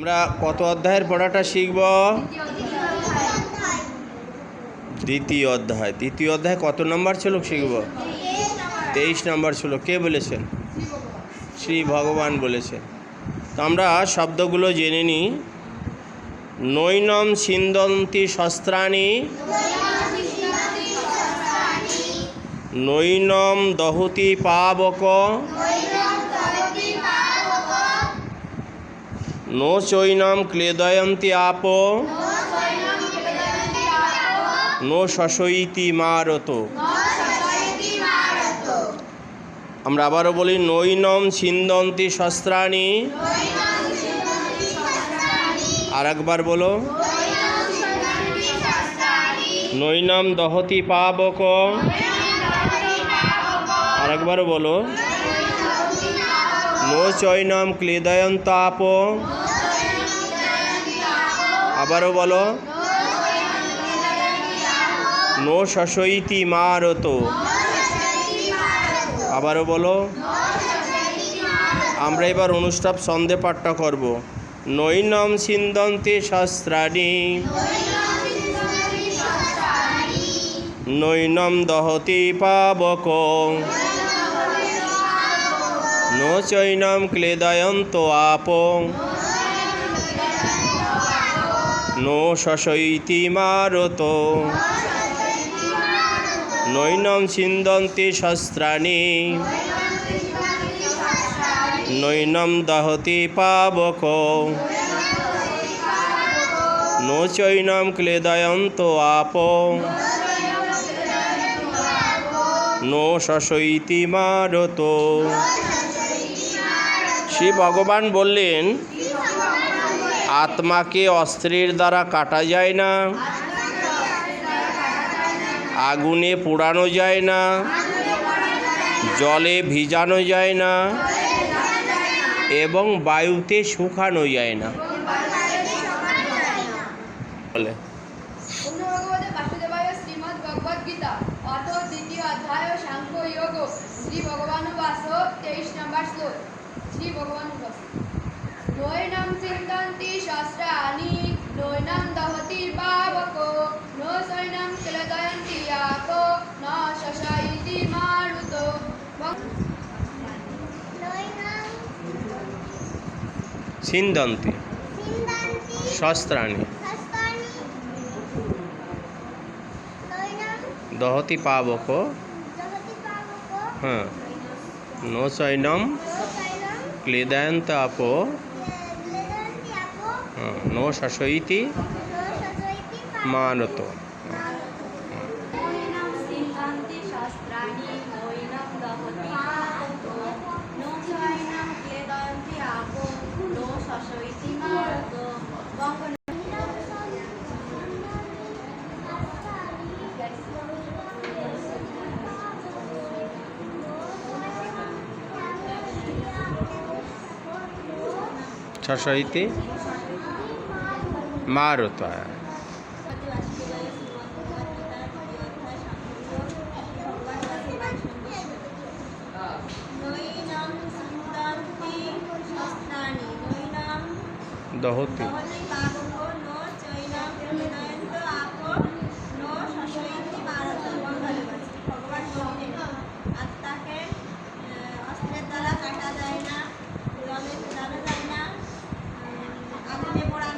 আমরা কত অধ্যায়ের পড়াটা শিখব? দ্বিতীয় অধ্যায়। দ্বিতীয় অধ্যায় কত নম্বর শ্লোক শিখব? 23 নম্বর শ্লোক। কে বলেছেন? শ্রী ভগবান বলেছেন। তো আমরা শব্দগুলো জেনে নিই। নৈনম ছিন্দন্তি শস্ত্রাণি, নৈনম দহতি পাবক, নো চৈনম ক্লেদয়ন্তি আপ, নো শশৈতি মারত। আমরা আবারও বলি, নৈনম ছিন্দন্তি শস্ত্রাণি। আর একবার বলো, নৈনম দহতি পাবক। আর একবারও বলো, নো চৈনম ক্লেদয়ন্ত আপ। আবারও বলো, নো শশৈতি মারত। আবারও বলো। আমরা এবার অনুষ্টাপ ছন্দে পাঠটা করব। নৈনম ছিন্দন্তি শস্ত্রাণি, নৈনম দহতি পাবক, নো চৈনম ক্লেদয়ন্ত আপ, নো শশৈতি মারত। নৈনম ছিন্দন্তি শস্ত্রাণি, নৈনম দহতি পাবক, নো চৈনম ক্লেদয়ন্ত আপ, নো শশৈতি মারত। শ্রী ভগবান বললেন, আত্মাকে অস্ত্রের দ্বারা কাটা যায় না, আগুনে পোড়ানো যায় না, জলে ভিজানো যায় না, এবং বায়ুতে শুকানো যায় না। বলে নৈনম ছিন্দন্তি শস্ত্রাণি, নৈনম দহতি পাবক, নো চৈনম ক্লেদয়ন্তি আপ, নো শশৈতি মারুত। ছিন্দন্তি শস্ত্রাণি, দহতি পাবক, হ্যাঁ, নো চৈনম ক্লেদয়ন্ত আপ, নো শশৈতি মারত। শশৈতি মারত। দহতি আত্মাকে অস্ত্রের দ্বারা কাটা যায় না, জলে ফেলানো যায় না, আগুনে পোড়ানো